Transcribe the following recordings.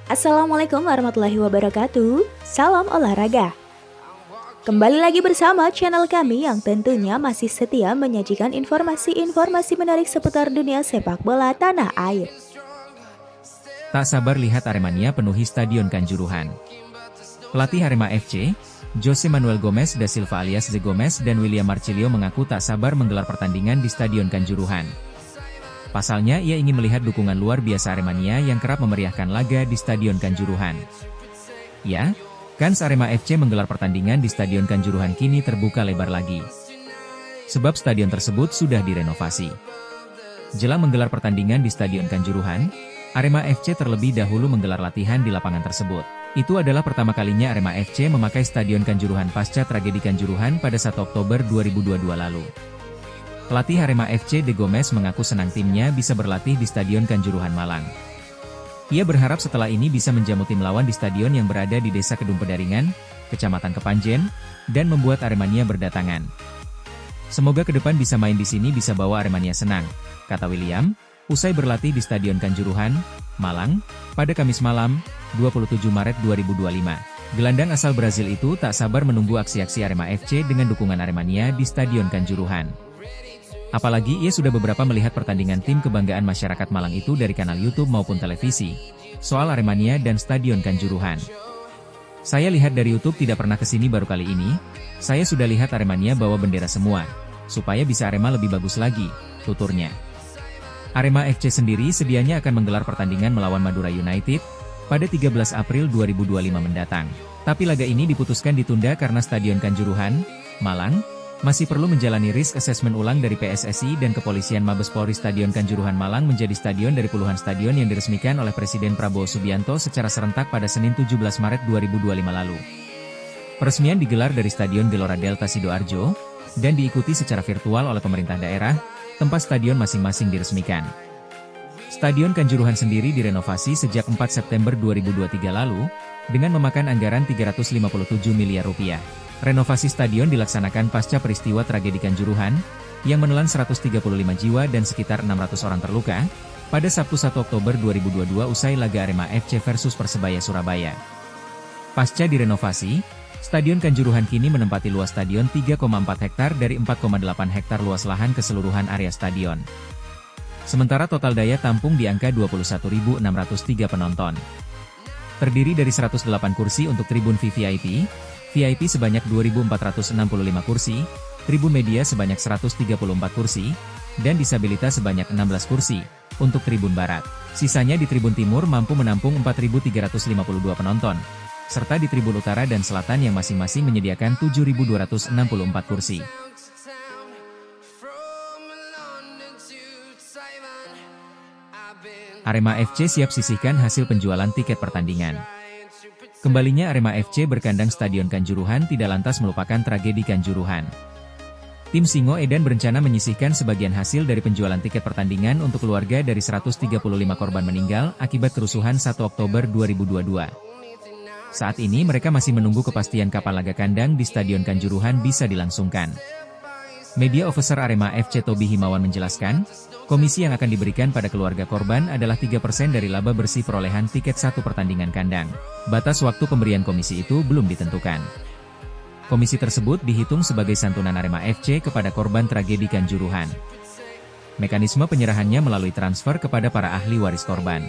Assalamualaikum warahmatullahi wabarakatuh. Salam olahraga. Kembali lagi bersama channel kami yang tentunya masih setia menyajikan informasi-informasi menarik seputar dunia sepak bola tanah air. Tak sabar lihat Aremania penuhi Stadion Kanjuruhan. Pelatih Arema FC, Jose Manuel Gomes da Silva alias The Gomez dan William Marcilio mengaku tak sabar menggelar pertandingan di Stadion Kanjuruhan. Pasalnya ia ingin melihat dukungan luar biasa Aremania yang kerap memeriahkan laga di Stadion Kanjuruhan. Ya, kans Arema FC menggelar pertandingan di Stadion Kanjuruhan kini terbuka lebar lagi. Sebab stadion tersebut sudah direnovasi. Jelang menggelar pertandingan di Stadion Kanjuruhan, Arema FC terlebih dahulu menggelar latihan di lapangan tersebut. Itu adalah pertama kalinya Arema FC memakai Stadion Kanjuruhan pasca tragedi Kanjuruhan pada 1 Oktober 2022 lalu. Pelatih Arema FC The Gomez mengaku senang timnya bisa berlatih di Stadion Kanjuruhan Malang. Ia berharap setelah ini bisa menjamu tim lawan di stadion yang berada di Desa Kedung Pedaringan, Kecamatan Kepanjen, dan membuat Aremania berdatangan. Semoga ke depan bisa main di sini bisa bawa Aremania senang, kata William, usai berlatih di Stadion Kanjuruhan, Malang, pada Kamis malam, 27 Maret 2025. Gelandang asal Brazil itu tak sabar menunggu aksi-aksi Arema FC dengan dukungan Aremania di Stadion Kanjuruhan. Apalagi ia sudah beberapa melihat pertandingan tim kebanggaan masyarakat Malang itu dari kanal YouTube maupun televisi. Soal Aremania dan Stadion Kanjuruhan. Saya lihat dari YouTube tidak pernah kesini baru kali ini, saya sudah lihat Aremania bawa bendera semua, supaya bisa Arema lebih bagus lagi, tuturnya. Arema FC sendiri sedianya akan menggelar pertandingan melawan Madura United, pada 13 April 2025 mendatang. Tapi laga ini diputuskan ditunda karena Stadion Kanjuruhan, Malang, masih perlu menjalani risk assessment ulang dari PSSI dan Kepolisian Mabes Polri. Stadion Kanjuruhan Malang menjadi stadion dari puluhan stadion yang diresmikan oleh Presiden Prabowo Subianto secara serentak pada Senin 17 Maret 2025 lalu. Peresmian digelar dari Stadion Gelora Delta Sidoarjo, dan diikuti secara virtual oleh pemerintah daerah, tempat stadion masing-masing diresmikan. Stadion Kanjuruhan sendiri direnovasi sejak 4 September 2023 lalu, dengan memakan anggaran 357 miliar rupiah. Renovasi stadion dilaksanakan pasca peristiwa tragedi Kanjuruhan, yang menelan 135 jiwa dan sekitar 600 orang terluka, pada Sabtu 1 Oktober 2022 usai laga Arema FC versus Persebaya Surabaya. Pasca direnovasi, Stadion Kanjuruhan kini menempati luas stadion 3,4 hektar dari 4,8 hektar luas lahan keseluruhan area stadion. Sementara total daya tampung di angka 21.603 penonton. Terdiri dari 108 kursi untuk tribun VVIP, VIP sebanyak 2.465 kursi, tribun media sebanyak 134 kursi, dan disabilitas sebanyak 16 kursi, untuk tribun barat. Sisanya di tribun timur mampu menampung 4.352 penonton, serta di tribun utara dan selatan yang masing-masing menyediakan 7.264 kursi. Arema FC siap sisihkan hasil penjualan tiket pertandingan. Kembalinya Arema FC berkandang Stadion Kanjuruhan tidak lantas melupakan tragedi Kanjuruhan. Tim Singo Edan berencana menyisihkan sebagian hasil dari penjualan tiket pertandingan untuk keluarga dari 135 korban meninggal akibat kerusuhan 1 Oktober 2022. Saat ini mereka masih menunggu kepastian kapan laga kandang di Stadion Kanjuruhan bisa dilangsungkan. Media Officer Arema FC Tobi Himawan menjelaskan, komisi yang akan diberikan pada keluarga korban adalah 3% dari laba bersih perolehan tiket satu pertandingan kandang. Batas waktu pemberian komisi itu belum ditentukan. Komisi tersebut dihitung sebagai santunan Arema FC kepada korban tragedi Kanjuruhan. Mekanisme penyerahannya melalui transfer kepada para ahli waris korban.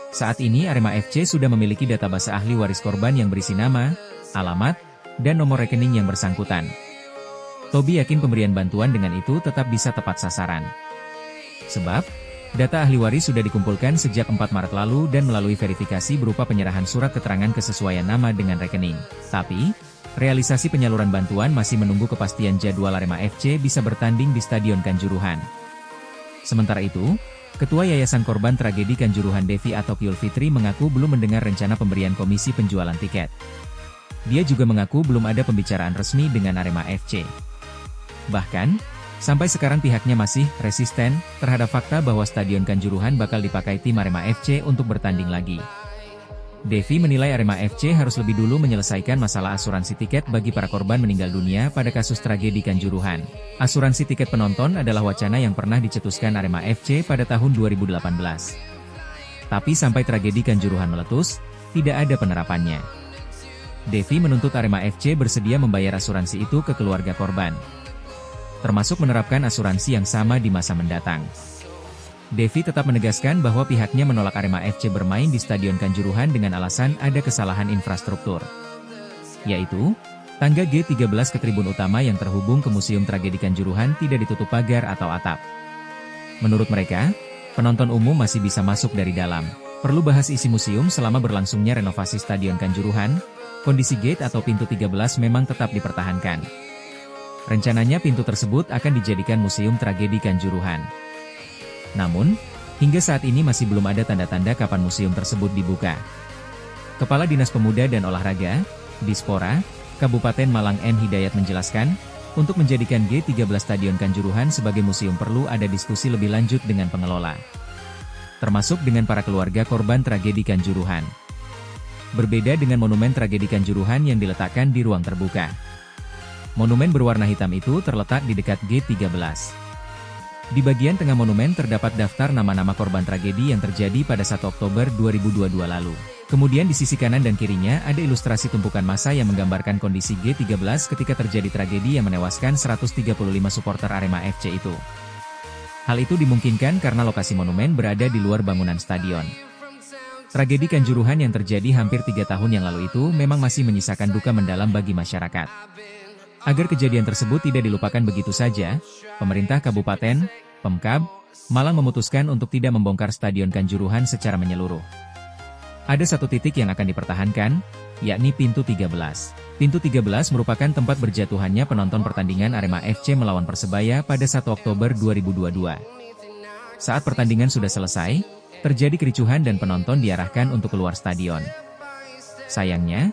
Saat ini Arema FC sudah memiliki database ahli waris korban yang berisi nama, alamat, dan nomor rekening yang bersangkutan. Tobi yakin pemberian bantuan dengan itu tetap bisa tepat sasaran. Sebab, data ahli waris sudah dikumpulkan sejak 4 Maret lalu dan melalui verifikasi berupa penyerahan surat keterangan kesesuaian nama dengan rekening. Tapi, realisasi penyaluran bantuan masih menunggu kepastian jadwal Arema FC bisa bertanding di Stadion Kanjuruhan. Sementara itu, Ketua Yayasan Korban Tragedi Kanjuruhan Devi Atokiyul Fitri mengaku belum mendengar rencana pemberian komisi penjualan tiket. Dia juga mengaku belum ada pembicaraan resmi dengan Arema FC. Bahkan, sampai sekarang pihaknya masih resisten terhadap fakta bahwa Stadion Kanjuruhan bakal dipakai tim Arema FC untuk bertanding lagi. Devi menilai Arema FC harus lebih dulu menyelesaikan masalah asuransi tiket bagi para korban meninggal dunia pada kasus tragedi Kanjuruhan. Asuransi tiket penonton adalah wacana yang pernah dicetuskan Arema FC pada tahun 2018. Tapi sampai tragedi Kanjuruhan meletus, tidak ada penerapannya. Devi menuntut Arema FC bersedia membayar asuransi itu ke keluarga korban, termasuk menerapkan asuransi yang sama di masa mendatang. Devi tetap menegaskan bahwa pihaknya menolak Arema FC bermain di Stadion Kanjuruhan dengan alasan ada kesalahan infrastruktur, yaitu tangga G13 ke tribun utama yang terhubung ke Museum Tragedi Kanjuruhan tidak ditutup pagar atau atap. Menurut mereka, penonton umum masih bisa masuk dari dalam. Perlu bahas isi museum selama berlangsungnya renovasi Stadion Kanjuruhan, kondisi gate atau pintu 13 memang tetap dipertahankan. Rencananya pintu tersebut akan dijadikan Museum Tragedi Kanjuruhan. Namun, hingga saat ini masih belum ada tanda-tanda kapan museum tersebut dibuka. Kepala Dinas Pemuda dan Olahraga, Dispora, Kabupaten Malang M. Hidayat menjelaskan, untuk menjadikan G13 Stadion Kanjuruhan sebagai museum perlu ada diskusi lebih lanjut dengan pengelola, termasuk dengan para keluarga korban tragedi Kanjuruhan. Berbeda dengan monumen tragedi Kanjuruhan yang diletakkan di ruang terbuka. Monumen berwarna hitam itu terletak di dekat G13. Di bagian tengah monumen terdapat daftar nama-nama korban tragedi yang terjadi pada 1 Oktober 2022 lalu. Kemudian di sisi kanan dan kirinya ada ilustrasi tumpukan massa yang menggambarkan kondisi G13 ketika terjadi tragedi yang menewaskan 135 supporter Arema FC itu. Hal itu dimungkinkan karena lokasi monumen berada di luar bangunan stadion. Tragedi Kanjuruhan yang terjadi hampir 3 tahun yang lalu itu memang masih menyisakan duka mendalam bagi masyarakat. Agar kejadian tersebut tidak dilupakan begitu saja, pemerintah kabupaten, Pemkab, Malang memutuskan untuk tidak membongkar Stadion Kanjuruhan secara menyeluruh. Ada satu titik yang akan dipertahankan, yakni pintu 13. Pintu 13 merupakan tempat berjatuhannya penonton pertandingan Arema FC melawan Persebaya pada 1 Oktober 2022. Saat pertandingan sudah selesai, terjadi kericuhan dan penonton diarahkan untuk keluar stadion. Sayangnya,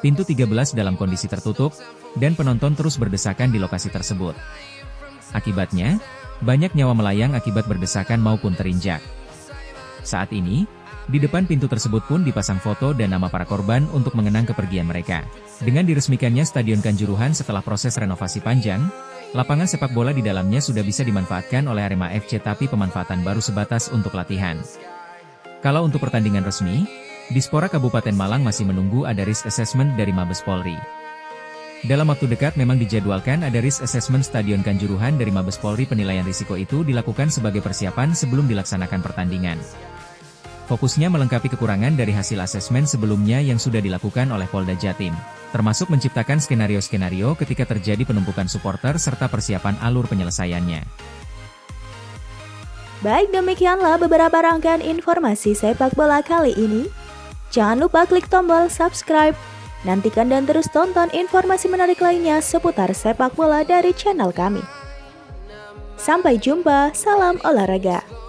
pintu 13 dalam kondisi tertutup, dan penonton terus berdesakan di lokasi tersebut. Akibatnya, banyak nyawa melayang akibat berdesakan maupun terinjak. Saat ini, di depan pintu tersebut pun dipasang foto dan nama para korban untuk mengenang kepergian mereka. Dengan diresmikannya Stadion Kanjuruhan setelah proses renovasi panjang, lapangan sepak bola di dalamnya sudah bisa dimanfaatkan oleh Arema FC tapi pemanfaatan baru sebatas untuk latihan. Kalau untuk pertandingan resmi, Dispora Kabupaten Malang masih menunggu ada risk assessment dari Mabes Polri. Dalam waktu dekat memang dijadwalkan ada risk assessment Stadion Kanjuruhan dari Mabes Polri. Penilaian risiko itu dilakukan sebagai persiapan sebelum dilaksanakan pertandingan. Fokusnya melengkapi kekurangan dari hasil asesmen sebelumnya yang sudah dilakukan oleh Polda Jatim, termasuk menciptakan skenario-skenario ketika terjadi penumpukan supporter serta persiapan alur penyelesaiannya. Baik, demikianlah beberapa rangkaian informasi sepak bola kali ini. Jangan lupa klik tombol subscribe. Nantikan dan terus tonton informasi menarik lainnya seputar sepak bola dari channel kami. Sampai jumpa, salam olahraga.